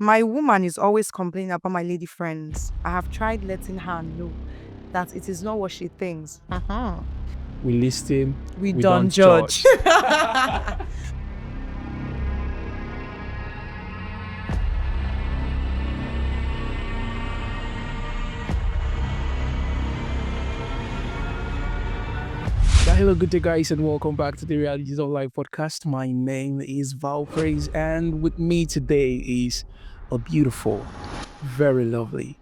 My woman is always complaining about my lady friends. I have tried letting her know that it is not what she thinks. We listen, We we don't don't judge. judge. Hello, good day, guys, and welcome back to the Realities of Life podcast. My name is Val Praise, and with me today is a beautiful, very lovely,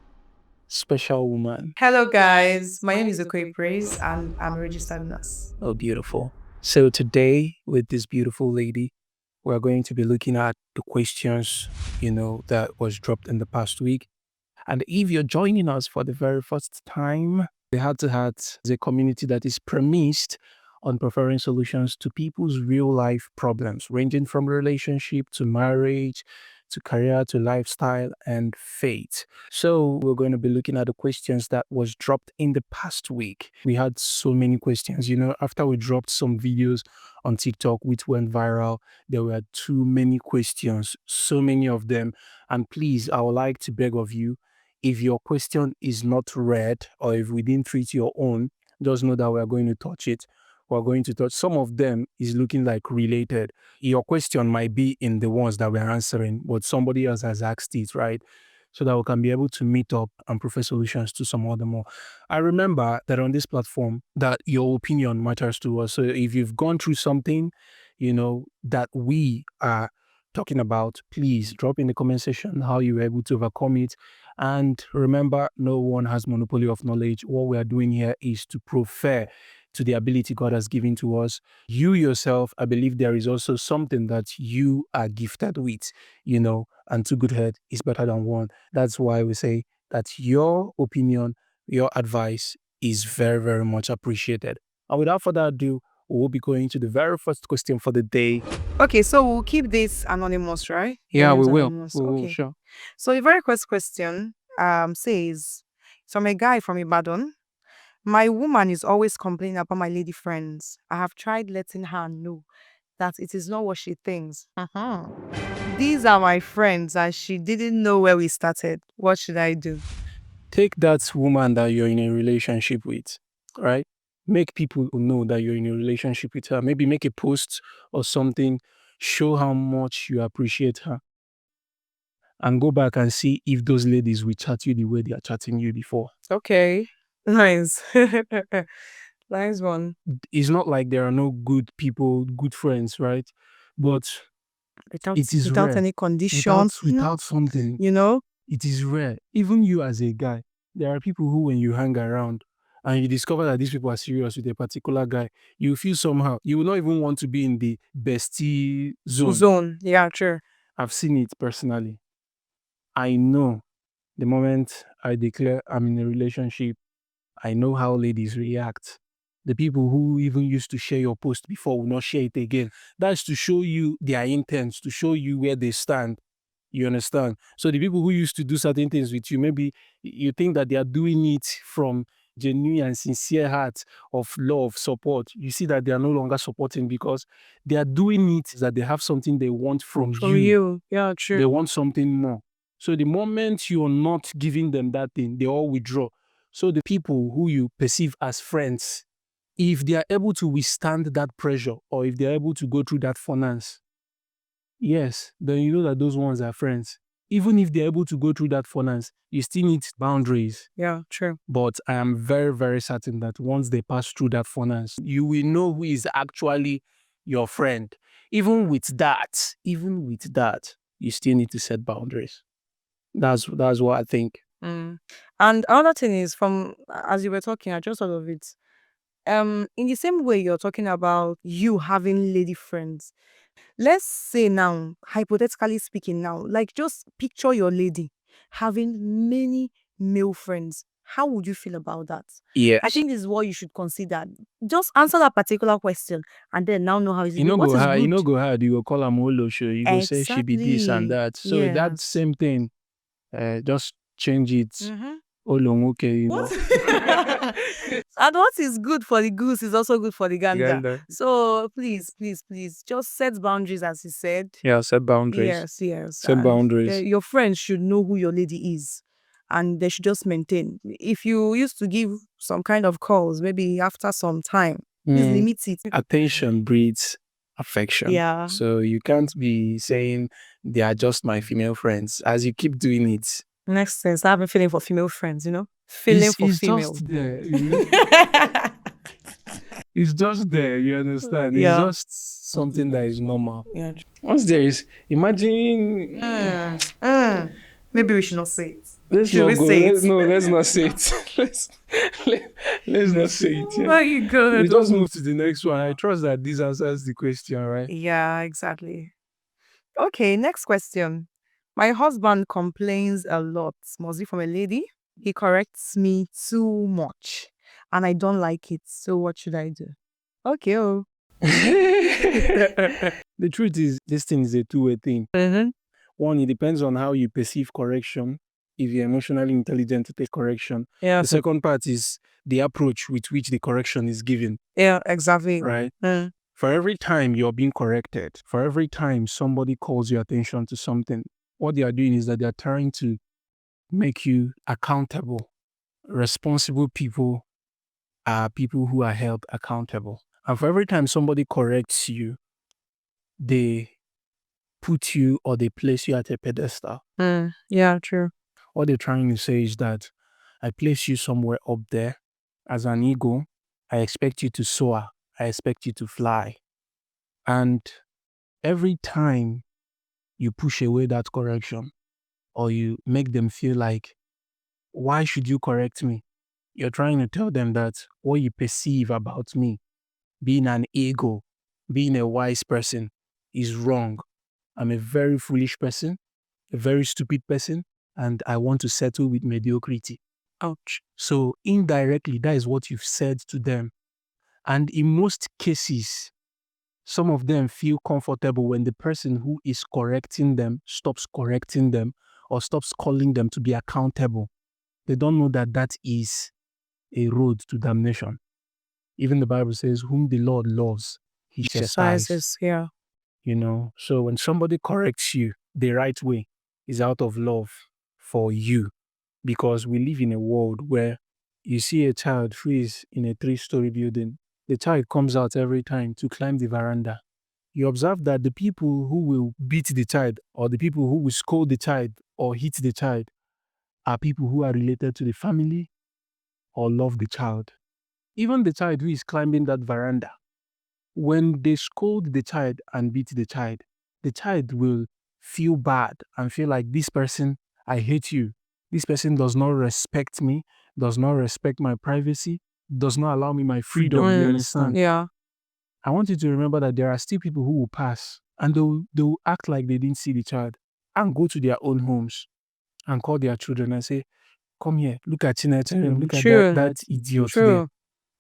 special woman. Hello, guys. My name is Okoye Praise, and I'm a registered nurse. Oh, beautiful. So, today, with this beautiful lady, we're going to be looking at the questions, that was dropped in the past week. And if you're joining us for the very first time, the Heart to Heart is a community that is premised on preferring solutions to people's real life problems, ranging from relationship to marriage to career to lifestyle and faith. So we're going to be looking at the questions that was dropped in the past week. We had so many questions. After we dropped some videos on TikTok which went viral, there were too many questions, so many of them. And please, I would like to beg of you, if your question is not read or if we didn't treat your own, just know that we're going to touch it. We're going to touch some of them is looking like related. Your question might be in the ones that we're answering, but somebody else has asked it, right? So that we can be able to meet up and prefer solutions to some other more. I remember that on this platform that your opinion matters to us. So if you've gone through something, that we are talking about, please drop in the comment section how you were able to overcome it. And remember, no one has monopoly of knowledge. What we are doing here is to prefer to the ability God has given to us. You yourself, I believe there is also something that you are gifted with, and two good head is better than one. That's why we say that your opinion, your advice is very, very much appreciated. And without further ado, we'll be going to the very first question for the day. Okay, so we'll keep this anonymous, right? The Yeah, we name's will. anonymous. We will, Okay. sure. So the very first question says, it's from a guy from Ibadan. My woman is always complaining about my lady friends. I have tried letting her know that it is not what she thinks. These are my friends, and she didn't know where we started. What should I do? Take that woman that you're in a relationship with, right? Make people know that you're in a relationship with her. Maybe make a post or something, show how much you appreciate her, and go back and see if those ladies will chat you the way they are chatting you before. Okay. Nice. Nice one. It's not like there are no good people, good friends, right? But Without it is without rare. any condition. Without something, You know? it is rare. Even you as a guy, there are people who, when you hang around and you discover that these people are serious with a particular guy, you feel somehow, you will not even want to be in the bestie zone. Zone. Yeah, sure. I've seen it personally. I know the moment I declare I'm in a relationship, I know how ladies react. The people who even used to share your post before will not share it again. That's to show you their intent, to show you where they stand. You understand? So the people who used to do certain things with you, maybe you think that they are doing it from genuine and sincere heart of love, support. You see that they are no longer supporting because they are doing it that they have something they want from From you. you. Yeah, true. They want something more. So the moment you're not giving them that thing, they all withdraw. So the people who you perceive as friends, if they are able to withstand that pressure or if they're able to go through that finance, yes, then you know that those ones are friends. Even if they're able to go through that finance, you still need boundaries. Yeah, true. But I am very, very certain that once they pass through that finance, you will know who is actually your friend. Even with that, you still need to set boundaries. That's what I think. Mm. And another thing is, from as you were talking, I just thought of it. In the same way you're talking about you having lady friends, let's say now, hypothetically speaking, now, like just picture your lady having many male friends. How would you feel about that? Yeah. I think this is what you should consider. Just answer that particular question and then now know how is it. You know What go is hard, good? go hard, you go call am Olo show, you go say she be this and Exactly. that. So that Yes. same thing, just change it Mm-hmm. Olonwoke, you know. What? And what is good for the goose is also good for the gander. Gander. So please, just set boundaries, as he said. Yeah, set boundaries. Yes. Set And boundaries. your friends should know who your lady is, and they should just maintain. If you used to give some kind of calls, maybe after some time, please limit it. Attention breeds affection. Yeah. So you can't be saying they are just my female friends. As you keep doing it, Next sense, I have a feeling for female friends, feeling for female. just there. It's just there, you understand? Yeah. It's just something that is normal. Yeah. Once there is, imagine. Maybe we should not say it. Let's Should not we go. say Let's, it? no, let's not say it. let's not say it. Yeah. Very good. We just move to the next one. I trust that this answers the question, right? Yeah, exactly. Okay, next question. My husband complains a lot, mostly from a lady. He corrects me too much, and I don't like it. So what should I do? Okay. The truth is, this thing is a two-way thing. Mm-hmm. One, it depends on how you perceive correction. If you're emotionally intelligent to take correction. Yeah. The second part is the approach with which the correction is given. Yeah, exactly. Right? For every time you're being corrected, for every time somebody calls your attention to something, what they are doing is that they are trying to make you accountable. Responsible people are people who are held accountable. And for every time somebody corrects you, they put you or they place you at a pedestal. Yeah, true. What they're trying to say is that I place you somewhere up there as an eagle. I expect you to soar. I expect you to fly. And every time you push away that correction or you make them feel like, why should you correct me? You're trying to tell them that what you perceive about me, being an eagle, being a wise person, is wrong. I'm a very foolish person, a very stupid person, and I want to settle with mediocrity. Ouch. So indirectly, that is what you've said to them. And in most cases, some of them feel comfortable when the person who is correcting them stops correcting them or stops calling them to be accountable. They don't know that that is a road to damnation. Even the Bible says, whom the Lord loves, he chastises. Yeah. So when somebody corrects you the right way, is out of love for you. Because we live in a world where you see a child who is in a 3-story building. The child comes out every time to climb the veranda. You observe that the people who will beat the child or the people who will scold the child or hit the child are people who are related to the family or love the child. Even the child who is climbing that veranda, when they scold the child and beat the child will feel bad and feel like, this person, I hate you. This person does not respect me, does not respect my privacy, does not allow me my freedom. You understand? Yeah. I want you to remember that there are still people who will pass and they will act like they didn't see the child and go to their own homes and call their children and say, come here, look at Chineke, look at that idiot there.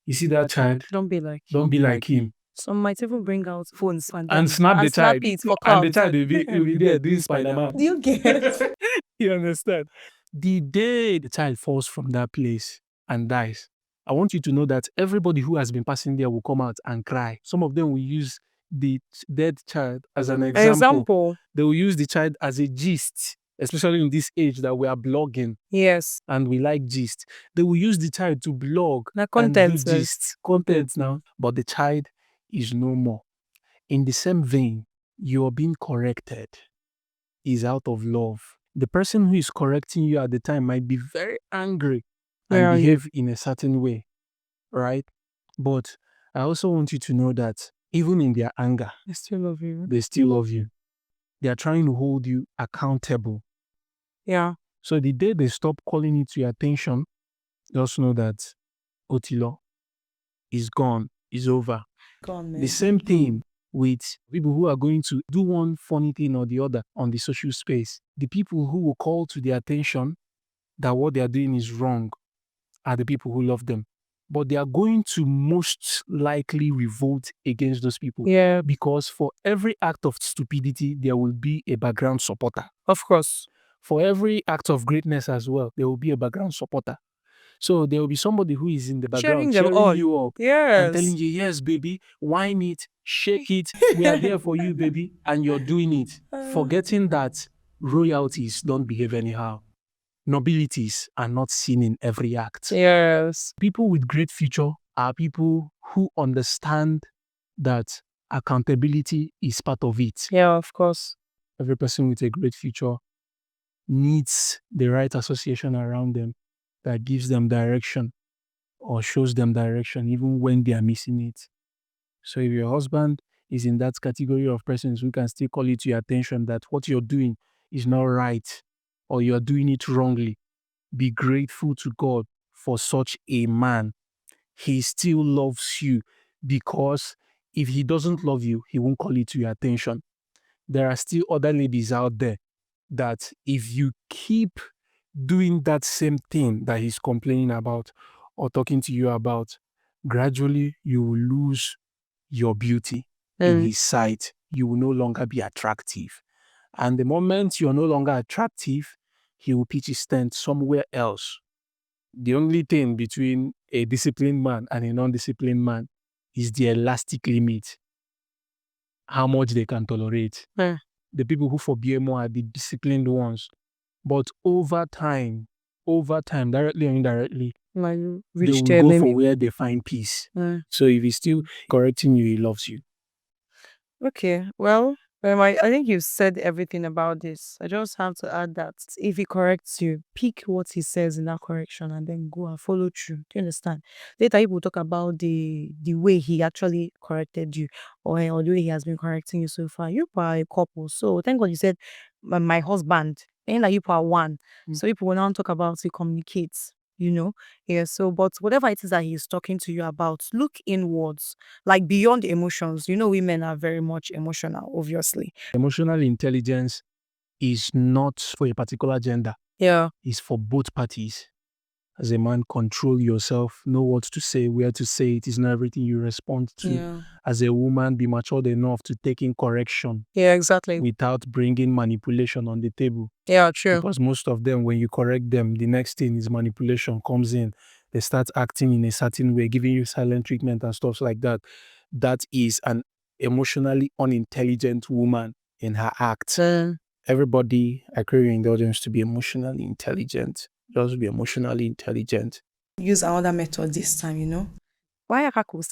You see that child? Don't be like him. Some might even bring out phones And snap the child. It for And the clout. child will be there doing Spider-Man. Do you get? You understand? The day the child falls from that place and dies, I want you to know that everybody who has been passing there will come out and cry. Some of them will use the dead child as an example. They will use the child as a gist, especially in this age that we are blogging. Yes. And we like gist. They will use the child to blog Now content. and do gist. Content now. But the child is no more. In the same vein, you're being corrected is out of love. The person who is correcting you at the time might be very angry and behave in a certain way, right? But I also want you to know that even in their anger, They still love you. they still love you. They are trying to hold you accountable. Yeah. So the day they stop calling it to your attention, just know that Otilo is gone, is over. Gone, man. The same thing with people who are going to do one funny thing or the other on the social space. The people who will call to their attention that what they are doing is wrong are the people who love them. But they are going to most likely revolt against those people. Yeah. Because for every act of stupidity, there will be a background supporter. Of course. For every act of greatness as well, there will be a background supporter. So there will be somebody who is in the background Cheering them cheering on. you up and Yes. telling you, yes, baby, whine it, shake it. We are there for you, baby. And you're doing it, forgetting that royalties don't behave anyhow. Nobilities are not seen in every act. Yes. People with great future are people who understand that accountability is part of it. Yeah, of course. Every person with a great future needs the right association around them that gives them direction or shows them direction even when they are missing it. So if your husband is in that category of persons who can still call it to your attention that what you're doing is not right or you're doing it wrongly, be grateful to God for such a man. He still loves you, because if he doesn't love you, he won't call it to your attention. There are still other ladies out there that if you keep doing that same thing that he's complaining about or talking to you about, gradually you will lose your beauty in his sight. You will no longer be attractive. And the moment you're no longer attractive, he will pitch his tent somewhere else. The only thing between a disciplined man and a non-disciplined man is the elastic limit, how much they can tolerate. The people who forbear more are the disciplined ones. But over time, directly or indirectly, Like they reach will their go limit. for where they find peace. So if he's still correcting you, he loves you. Okay, well, I think you've said everything about this. I just have to add that if he corrects you, pick what he says in that correction and then go and follow through. Do you understand? Later, you will talk about the way he actually corrected you, or the way he has been correcting you so far. You are a couple, so thank God you said my husband, and that you are one. So people will now talk about it, communicate. Yeah. So, but whatever it is that he's talking to you about, look inwards, like beyond emotions. Women are very much emotional, obviously. Emotional intelligence is not for a particular gender. Yeah. It's for both parties. As a man, control yourself, know what to say, where to say it. Is not everything you respond to. Yeah. As a woman, be matured enough to take in correction Yeah, exactly. without bringing manipulation on the table. Yeah, true. Because most of them, when you correct them, the next thing is manipulation comes in. They start acting in a certain way, giving you silent treatment and stuff like that. That is an emotionally unintelligent woman in her act. Everybody, I crave your indulgence to be emotionally intelligent. Just be emotionally intelligent. Use another method this time. Why Akako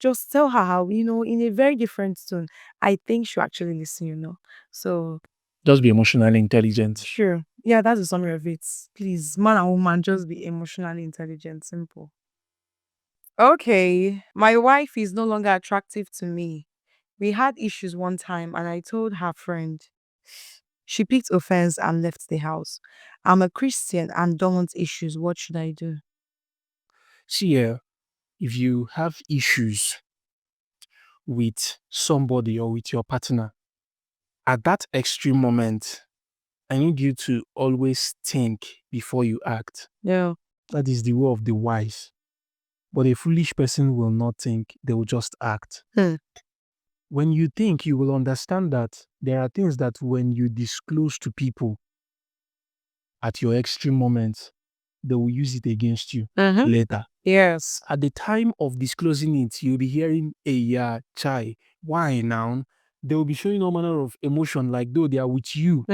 just tell her how, in a very different tone. I think she'll actually listen. So Just be emotionally intelligent. sure. Yeah, that's the summary of it. Please, man and woman, just be emotionally intelligent. Simple. Okay, my wife is no longer attractive to me. We had issues one time and I told her friend. She picked offense and left the house. I'm a Christian and don't want issues. What should I do? See, if you have issues with somebody or with your partner, at that extreme moment, I need you to always think before you act. Yeah. That is the way of the wise. But a foolish person will not think, they will just act. When you think, you will understand that there are things that when you disclose to people at your extreme moments, they will use it against you later. Yes. At the time of disclosing it, you'll be hearing a yeah, chai. Why now? They will be showing all manner of emotion like though they are with you.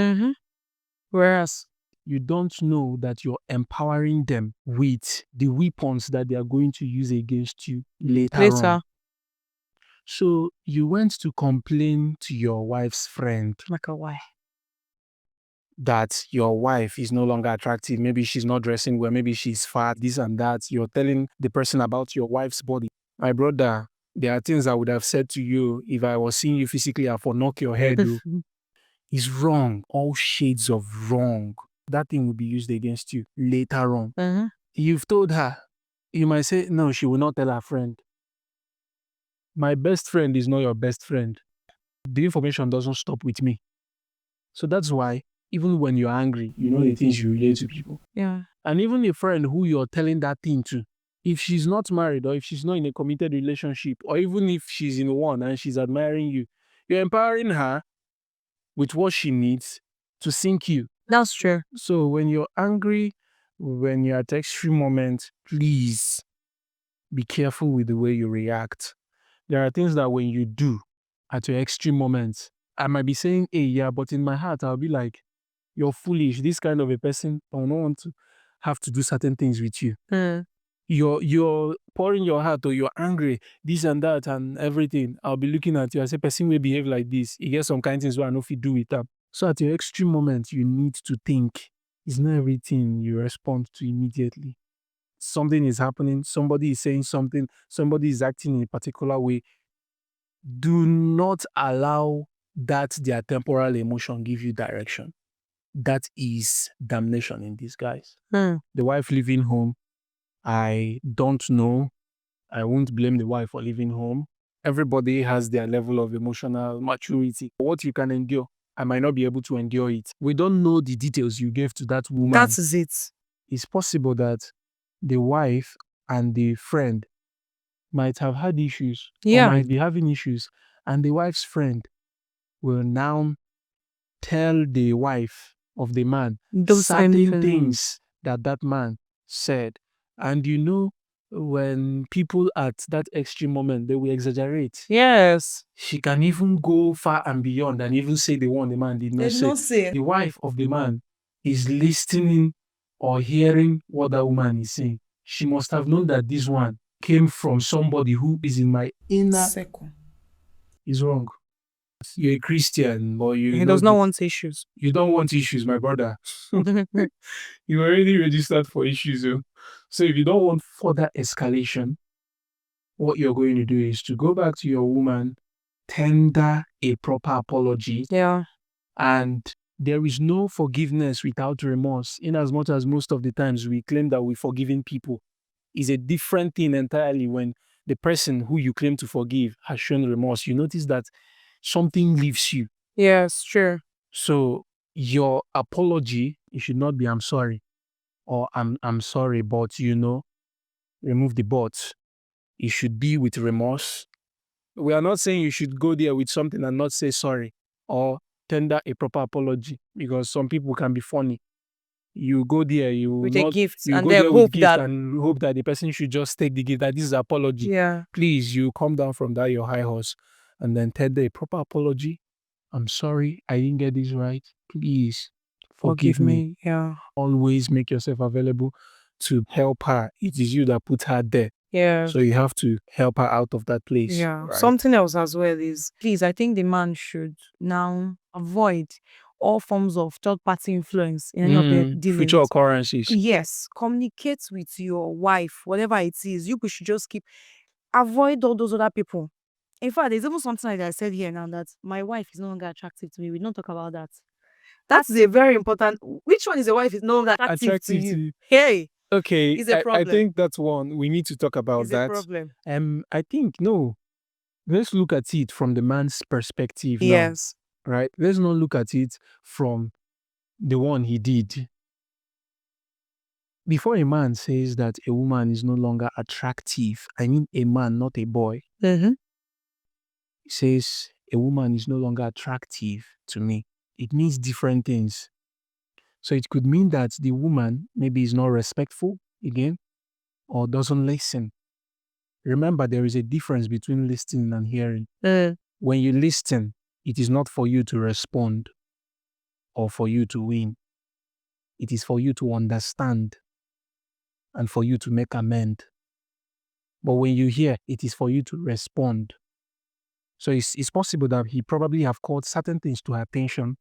Whereas You don't know that you're empowering them with the weapons that they are going to use against you later on. So you went to complain to your wife's friend like a why? that your wife is no longer attractive. Maybe she's not dressing well. Maybe she's fat, this and that. You're telling the person about your wife's body. My brother, there are things I would have said to you if I was seeing you physically and for knock your head. It's wrong. All shades of wrong. That thing will be used against you later on. You've told her. You might say, no, she will not tell her friend. My best friend is not your best friend. The information doesn't stop with me. So that's why, even when you're angry, you know the things you relate to people. Yeah. And even a friend who you're telling that thing to, if she's not married or if she's not in a committed relationship, or even if she's in one and she's admiring you, you're empowering her with what she needs to sink you. That's true. So when you're angry, when you're at the extreme moment, please be careful with the way you react. There are things that when you do at your extreme moments, I might be saying, hey, yeah, but in my heart, I'll be like, you're foolish. This kind of a person, I don't want to have to do certain things with you. Mm. You're pouring your heart or you're angry, this and that and everything. I'll be looking at you. I say, person will behave like this. You get some kind of things where I know if you do with them. So at your extreme moment, you need to think. It's not everything you respond to immediately. Something is happening, somebody is saying something, somebody is acting in a particular way. Do not allow that their temporal emotion give you direction. That is damnation in disguise. Mm. The wife leaving home, I don't know. I won't blame the wife for leaving home. Everybody has their level of emotional maturity. What you can endure, I might not be able to endure it. We don't know the details you gave to that woman. That is it. It's possible that the wife and the friend might have had issues Yeah. or might be having issues, and the wife's friend will now tell the wife of the man Those certain things that that man said. And you know, when people at that extreme moment, they will exaggerate. Yes. She can even go far and beyond and even say the one the man did not Did say. not say. The wife of the man is listening or hearing what that woman is saying. She must have known that this one came from somebody who is in my inner Circle. is wrong. You're a Christian, but He does not want issues. you don't want issues, my brother. You already registered for issues. So if you don't want further escalation, what you're going to do is to go back to your woman, tender a proper apology, Yeah. and there is no forgiveness without remorse. In as much as most of the times we claim that we're forgiving people, is a different thing entirely when the person who you claim to forgive has shown remorse. You notice that something leaves you. Yes, true. So your apology, it should not be I'm sorry or I'm sorry, but remove the but. It should be with remorse. We are not saying you should go there with something and not say sorry or tender a proper apology, because some people can be funny. You go there, With a gift, you and go then there with hope gift that and hope that the person should just take the gift, that this is apology. yeah. Please, you come down from that your high horse and then tender a proper apology. I'm sorry, I didn't get this right. Please forgive me. Yeah. Always make yourself available to help her. It is you that put her there. Yeah. So you have to help her out of that place. Yeah. Right? Something else as well is, please, I think the man should now avoid all forms of third party influence in any of their dealings. Future occurrences. Yes. Communicate with your wife, whatever it is. You should just avoid all those other people. In fact, there's even something like that I said here now, that my wife is no longer attractive to me. We don't talk about that. That's a very important. Which one is your wife is no longer attractive to you? Hey, Okay, it's a I problem. think that's one. We need to talk about It's a that. problem. I think, no. Let's look at it from the man's perspective now. Yes. Right? Let's not look at it from the one he did. Before a man says that a woman is no longer attractive, I mean a man, not a boy. Mm-hmm. He says a woman is no longer attractive to me. It means different things. So it could mean that the woman maybe is not respectful again or doesn't listen. Remember, there is a difference between listening and hearing. When you listen, it is not for you to respond or for you to win. It is for you to understand and for you to make amend. But when you hear, it is for you to respond. So it's possible that he probably have called certain things to her attention.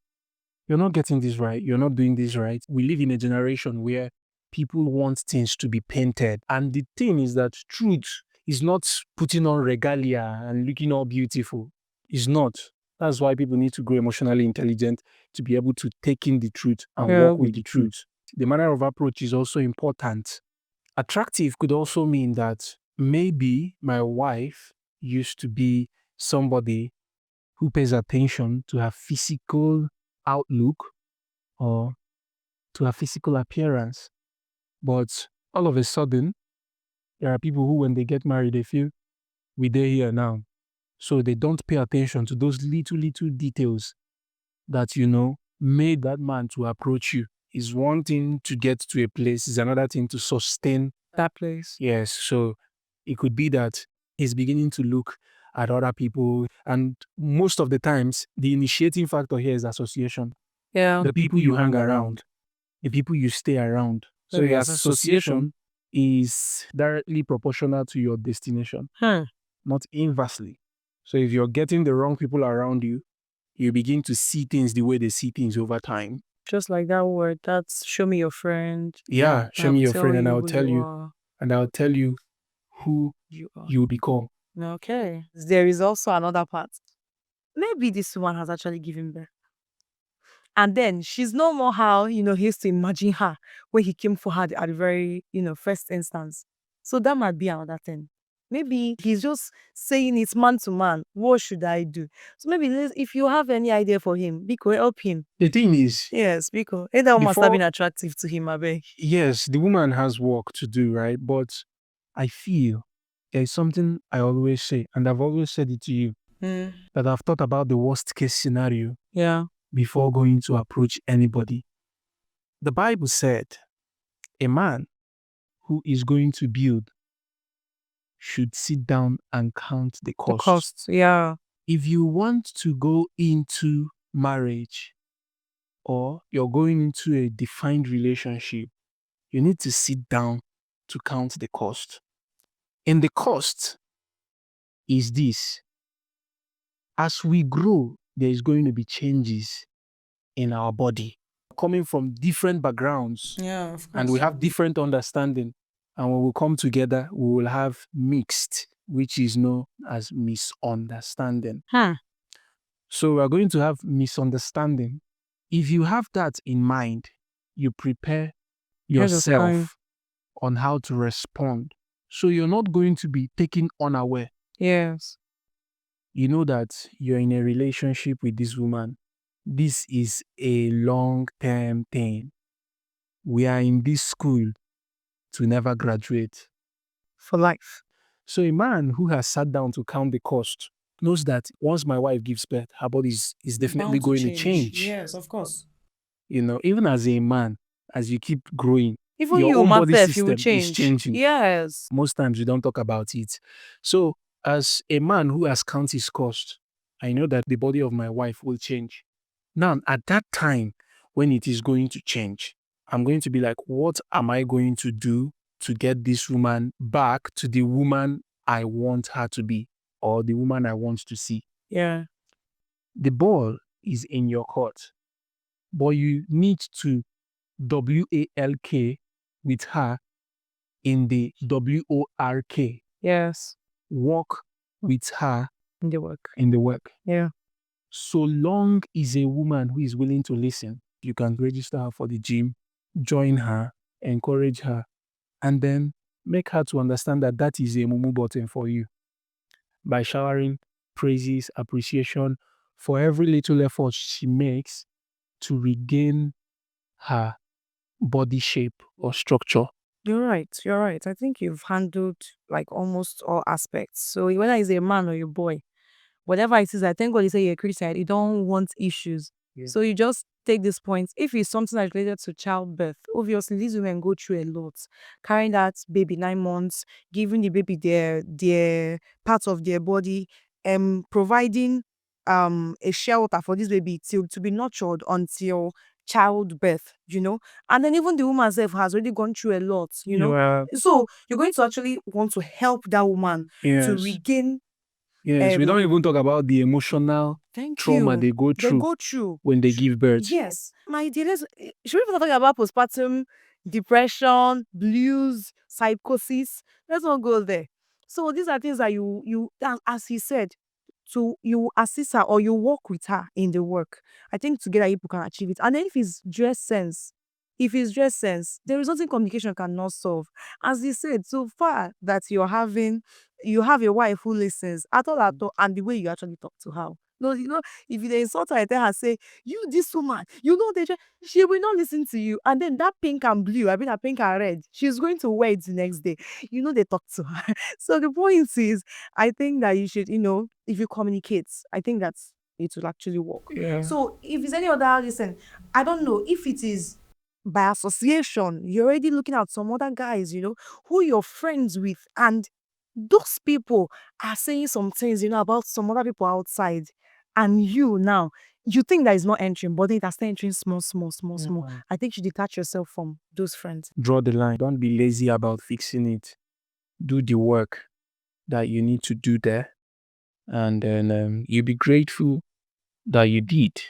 You're not getting this right. You're not doing this right. We live in a generation where people want things to be painted. And the thing is that truth is not putting on regalia and looking all beautiful. It's not. That's why people need to grow emotionally intelligent to be able to take in the truth and work with the truth. The manner of approach is also important. Attractive could also mean that maybe my wife used to be somebody who pays attention to her physical outlook or to her physical appearance. But all of a sudden, there are people who, when they get married, they feel we're here now. So they don't pay attention to those little details that, made that man to approach you. It's one thing to get to a place, it's another thing to sustain. That place. Yes, so it could be that he's beginning to look at other people, and most of the times, the initiating factor here is association. Yeah. The people you hang around, the people you stay around. So Maybe your association. association is directly proportional to your destination, not inversely. So if you're getting the wrong people around you, you begin to see things the way they see things over time. Just like that word, that's show me your friend. Yeah, show me your friend and I'll who tell you, are. and I'll tell you who You are. you become. Okay. There is also another part. Maybe this one has actually given birth. And then she's no more how, he used to imagine her when he came for her at the very, first instance. So that might be another thing. Maybe he's just saying it's man to man. What should I do? So maybe if you have any idea for him, Biko, help him. The thing is, Yes, Biko. That must have Before- been attractive to him, I beg. yes, the woman has work to do, right? But I feel there is something I always say, and I've always said it to you, that I've thought about the worst case scenario Yeah. before going to approach anybody. The Bible said a man who is going to build should sit down and count the The cost. costs. Yeah. If you want to go into marriage or you're going into a defined relationship, you need to sit down to count the cost. And the cost is this: as we grow, there is going to be changes in our body coming from different backgrounds, Yeah, of course. and we have different understanding. And when we come together, we will have mixed, which is known as misunderstanding. So we are going to have misunderstanding. If you have that in mind, you prepare Ahead of time. yourself on how to respond. So you're not going to be taken unaware. Yes. You know that you're in a relationship with this woman. This is a long-term thing. We are in this school to never graduate. For life. So a man who has sat down to count the cost knows that once my wife gives birth, her body is definitely going to change. Yes, of course. Even as a man, as you keep growing, Even your you, own body myself, you will system is change. changing. Yes. Most times we don't talk about it. So as a man who has counted his cost, I know that the body of my wife will change. Now, at that time, when it is going to change, I'm going to be like, what am I going to do to get this woman back to the woman I want her to be, or the woman I want to see? Yeah. The ball is in your court, but you need to WALK with her in the WORK. Yes. Walk with her In the work. in the work. Yeah. So long is a woman who is willing to listen, you can register her for the gym, join her, encourage her, and then make her to understand that that is a mumu button for you by showering praises, appreciation for every little effort she makes to regain her body shape or structure. You're right. You're right. I think you've handled like almost all aspects. So whether it's a man or a boy, whatever it is, I thank God you say you're a Christian, you don't want issues. Yeah. So you just take this point. If it's something that's related to childbirth, obviously these women go through a lot. Carrying that baby 9 months, giving the baby their parts of their body, providing a shelter for this baby to be nurtured until childbirth, and then even the woman herself has already gone through a lot, so you're going to actually want to help that woman to Yes. regain. Yes, we don't even talk about the emotional Thank trauma you. they go They through go through. when they give birth. Yes, my dear. Should we even talk about postpartum depression, blues, psychosis? Let's not go there. So these are things that as he said, you assist her or you work with her in the work. I think together you can achieve it. And then if it's dress sense, there is nothing communication cannot solve. As he said, so far that you have a wife who listens at all, and the way you actually talk to her. No, if you dey insult her, tell her, say, you this woman, she will not listen to you. And then that pink and blue, I mean that pink and red, she's going to wear it the next day. They talk to her. So the point is, I think that you should, if you communicate, I think that's it will actually work. Yeah. So if it's any other listen, I don't know if it is by association, you're already looking at some other guys, who you're friends with, and those people are saying some things, about some other people outside, and you now you think that it's not entering, but then it has started entering small, small, small, small. I think you detach yourself from those friends. Draw the line. Don't be lazy about fixing it. Do the work that you need to do there, and then you'll be grateful that you did.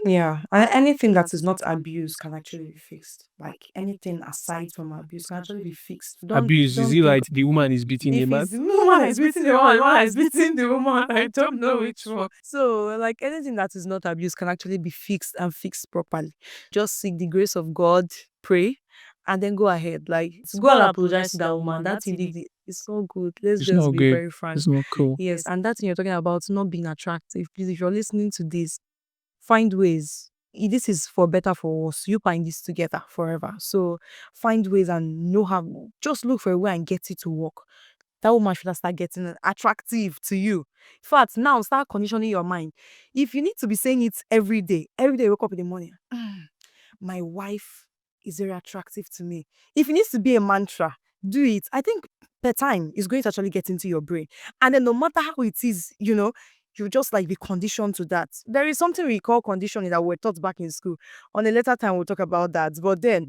Yeah, and anything that is not abuse can actually be fixed. Like anything aside from abuse can actually be fixed. Abuse, is it think- like the woman is beating the if man? it's the woman is beating the woman is beating the woman, I don't know which one. So, like anything that is not abuse can actually be fixed and fixed properly. Just seek the grace of God, pray, and then go ahead. Like go and apologize to that woman. That indeed is so good. Let's It's just not be good. very frank. It's not cool. Yes, and that thing you're talking about not being attractive. Please, if you're listening to this, find ways. This is for better for worse. You find this together forever. So find ways and know how. Just look for a way and get it to work. That woman should start getting attractive to you. In fact, now start conditioning your mind. If you need to be saying it every day you wake up in the morning, my wife is very attractive to me. If it needs to be a mantra, do it. I think per time is going to actually get into your brain. And then no matter how it is, you just like be conditioned to that. There is something we call conditioning that we're taught back in school. On a later time, we'll talk about that. But then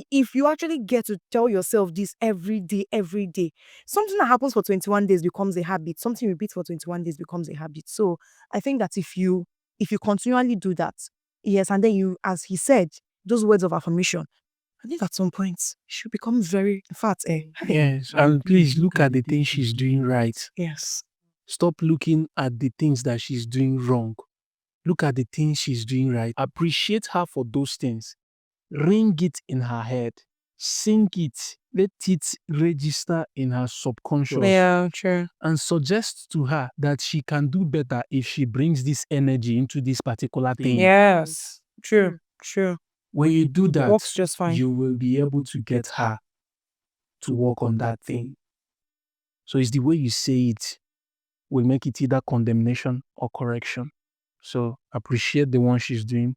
if you actually get to tell yourself this every day, something that happens for 21 days becomes a habit. Something you repeat for 21 days becomes a habit. So I think that if you continually do that, yes, and then you, as he said, those words of affirmation, I think at some point she'll become very, in fact, Yes, and please look at the things she's doing right. yes. Stop looking at the things that she's doing wrong. Look at the things she's doing right. Appreciate her for those things. Ring it in her head. Sing it. Let it register in her subconscious. Yeah, true. And suggest to her that she can do better if she brings this energy into this particular thing. Yes, true. When you do that, Works just fine. you will be able to get her to work on that thing. So it's the way you say it will make it either condemnation or correction. So appreciate the one she's doing,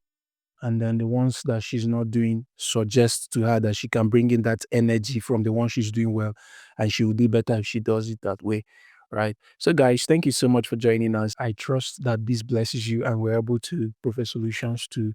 and then the ones that she's not doing, suggest to her that she can bring in that energy from the one she's doing well, and she will do better if she does it that way. Right. So guys, thank you so much for joining us. I trust that this blesses you and we're able to provide solutions to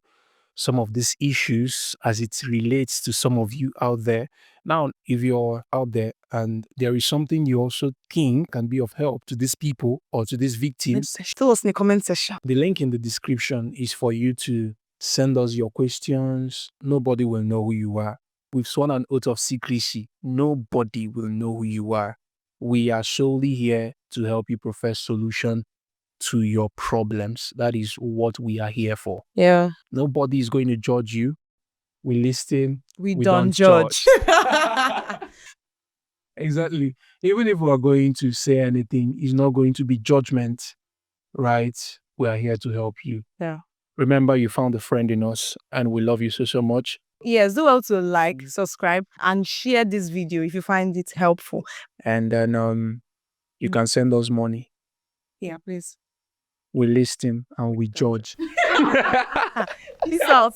some of these issues as it relates to some of you out there. Now, if you're out there and there is something you also think can be of help to these people or to these victims, Tell us in the comment section. the link in the description is for you to send us your questions. Nobody will know who you are. We've sworn an oath of secrecy. Nobody will know who you are. We are solely here to help you profess solution to your problems. That is what we are here for. Yeah. Nobody is going to judge you. We listen. We We don't don't judge. Exactly. Even if we are going to say anything, it's not going to be judgment, right? We are here to help you. Yeah. Remember, you found a friend in us, and we love you so, so much. Yes, do well to like, subscribe, and share this video if you find it helpful. And then you can send us money. Yeah, please. We listen and we judge. Peace out.